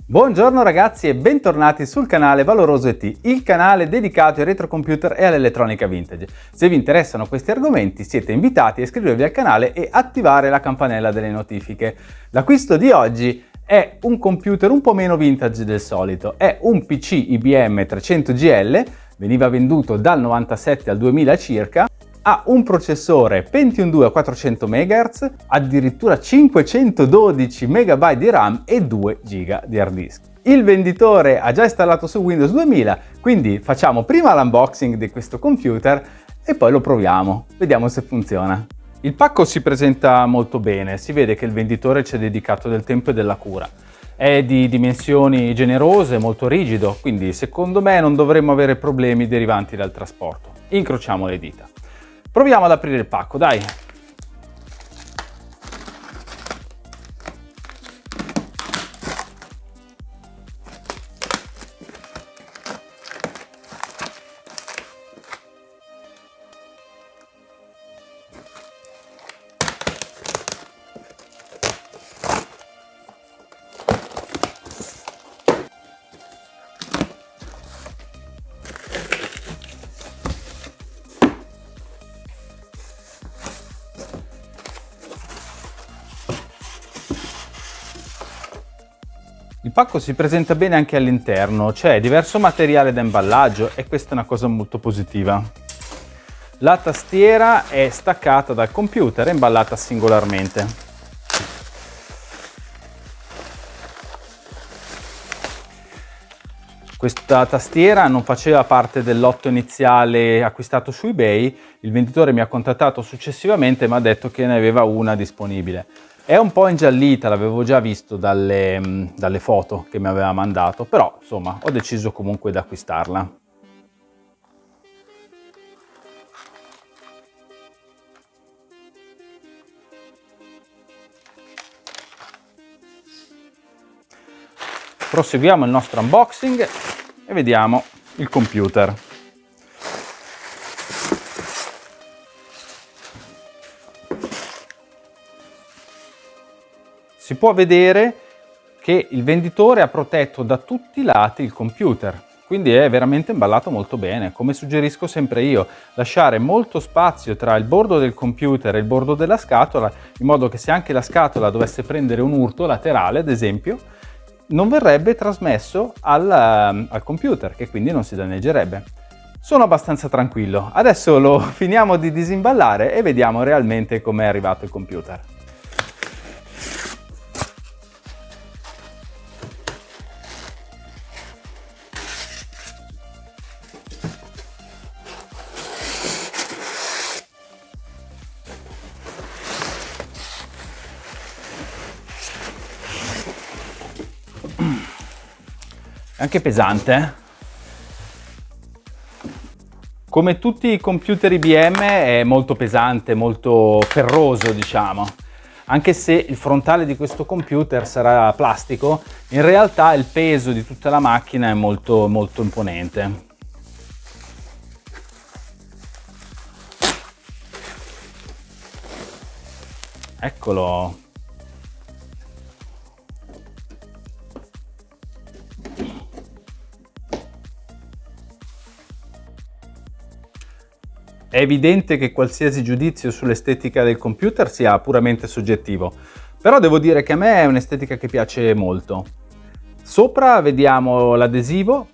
Buongiorno ragazzi e bentornati sul canale Valoroso IT, il canale dedicato ai retrocomputer e all'elettronica vintage. Se vi interessano questi argomenti siete invitati a iscrivervi al canale e attivare la campanella delle notifiche. L'acquisto di oggi è un computer un po' meno vintage del solito, è un PC IBM 300GL, veniva venduto dal 97 al 2000 circa, ha un processore Pentium 2 a 400 MHz, addirittura 512 MB di RAM e 2 GB di hard disk. Il venditore ha già installato su Windows 2000, quindi facciamo prima l'unboxing di questo computer e poi lo proviamo, vediamo se funziona. Il pacco si presenta molto bene, si vede che il venditore ci ha dedicato del tempo e della cura. È di dimensioni generose, molto rigido, quindi secondo me non dovremmo avere problemi derivanti dal trasporto. Incrociamo le dita. Proviamo ad aprire il pacco, dai! Il pacco si presenta bene anche all'interno, c'è diverso materiale da imballaggio e questa è una cosa molto positiva. La tastiera è staccata dal computer e imballata singolarmente. Questa tastiera non faceva parte del lotto iniziale acquistato su eBay, il venditore mi ha contattato successivamente e mi ha detto che ne aveva una disponibile. È un po' ingiallita, l'avevo già visto dalle foto che mi aveva mandato, però insomma ho deciso comunque di acquistarla. Proseguiamo il nostro unboxing e vediamo il computer. Si può vedere che il venditore ha protetto da tutti i lati il computer, quindi è veramente imballato molto bene. Come suggerisco sempre io, lasciare molto spazio tra il bordo del computer e il bordo della scatola, in modo che se anche la scatola dovesse prendere un urto laterale, ad esempio, non verrebbe trasmesso al computer, che quindi non si danneggerebbe. Sono abbastanza tranquillo. Adesso lo finiamo di disimballare e vediamo realmente com'è arrivato il computer. È anche pesante. Come tutti i computer IBM è molto pesante, molto ferroso, diciamo. Anche se il frontale di questo computer sarà plastico, in realtà il peso di tutta la macchina è molto imponente. Eccolo. È evidente che qualsiasi giudizio sull'estetica del computer sia puramente soggettivo, però devo dire che a me è un'estetica che piace molto. Sopra vediamo l'adesivo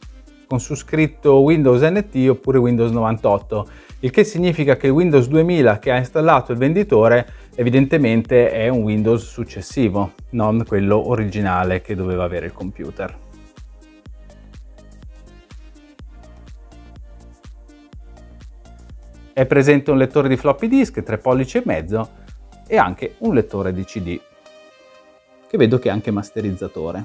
con su scritto Windows NT oppure Windows 98, il che significa che il Windows 2000 che ha installato il venditore evidentemente è un Windows successivo, non quello originale che doveva avere il computer. È presente un lettore di floppy disk 3 pollici e mezzo e anche un lettore di CD, che vedo che è anche masterizzatore.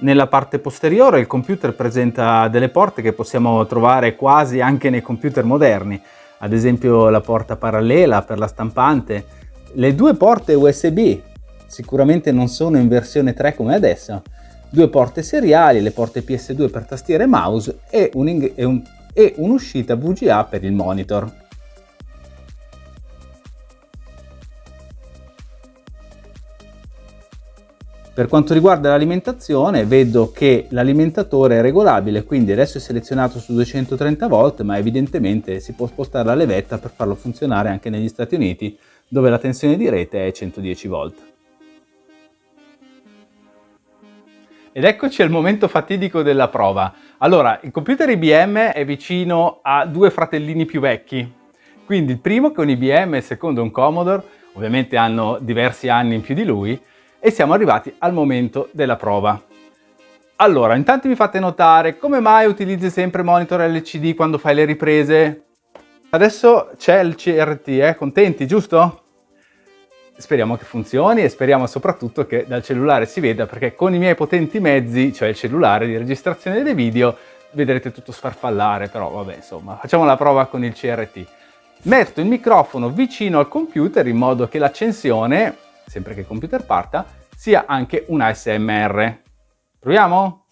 Nella parte posteriore il computer presenta delle porte che possiamo trovare quasi anche nei computer moderni, ad esempio la porta parallela per la stampante, le due porte USB, sicuramente non sono in versione 3 come adesso, due porte seriali, le porte PS2 per tastiere e mouse e un'uscita VGA per il monitor. Per quanto riguarda l'alimentazione, vedo che l'alimentatore è regolabile, quindi adesso è selezionato su 230 volt, ma evidentemente si può spostare la levetta per farlo funzionare anche negli Stati Uniti, dove la tensione di rete è 110 volt. Ed eccoci al momento fatidico della prova. Allora, il computer IBM è vicino a due fratellini più vecchi, quindi il primo che è un IBM e il secondo è un Commodore, ovviamente hanno diversi anni in più di lui, e siamo arrivati al momento della prova. Allora, intanto mi fate notare come mai utilizzi sempre monitor LCD quando fai le riprese? Adesso c'è il CRT, contenti, giusto? Speriamo che funzioni e speriamo soprattutto che dal cellulare si veda, perché con i miei potenti mezzi, cioè il cellulare di registrazione dei video, vedrete tutto sfarfallare, però vabbè, insomma, facciamo la prova con il CRT. Metto il microfono vicino al computer in modo che l'accensione, sempre che il computer parta, sia anche un ASMR. Proviamo?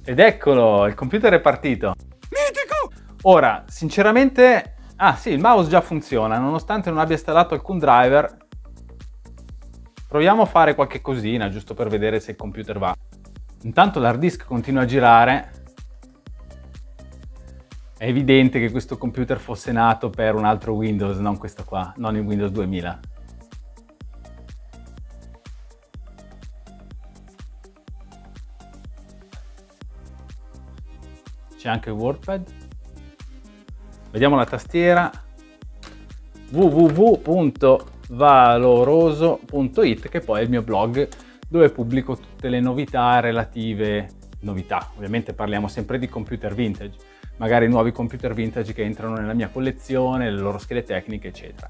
Ed eccolo, il computer è partito. Mitico! Ora, sinceramente... Ah sì, il mouse già funziona, nonostante non abbia installato alcun driver. Proviamo a fare qualche cosina, giusto per vedere se il computer va. Intanto l'hard disk continua a girare. È evidente che questo computer fosse nato per un altro Windows, non questo qua, non il Windows 2000. C'è anche il WordPad. Vediamo la tastiera. www.valoroso.it, che poi è il mio blog dove pubblico tutte le novità relative. Novità, ovviamente parliamo sempre di computer vintage, magari nuovi computer vintage che entrano nella mia collezione, le loro schede tecniche, eccetera.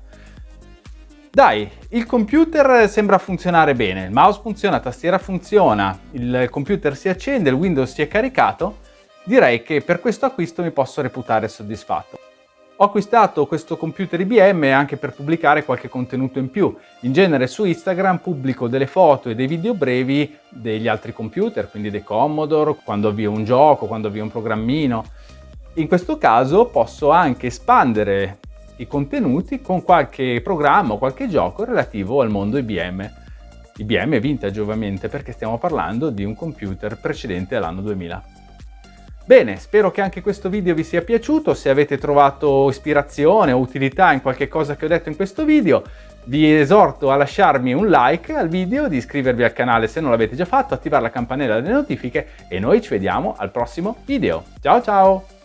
Dai, il computer sembra funzionare bene, il mouse funziona, la tastiera funziona, il computer si accende, il Windows si è caricato. Direi che per questo acquisto mi posso reputare soddisfatto. Ho acquistato questo computer IBM anche per pubblicare qualche contenuto in più. In genere su Instagram pubblico delle foto e dei video brevi degli altri computer, quindi dei Commodore, quando avvio un gioco, quando avvio un programmino. In questo caso posso anche espandere i contenuti con qualche programma o qualche gioco relativo al mondo IBM. IBM vintage ovviamente, perché stiamo parlando di un computer precedente all'anno 2000. Bene, spero che anche questo video vi sia piaciuto. Se avete trovato ispirazione o utilità in qualche cosa che ho detto in questo video, vi esorto a lasciarmi un like al video, di iscrivervi al canale se non l'avete già fatto, attivare la campanella delle notifiche e noi ci vediamo al prossimo video. Ciao ciao!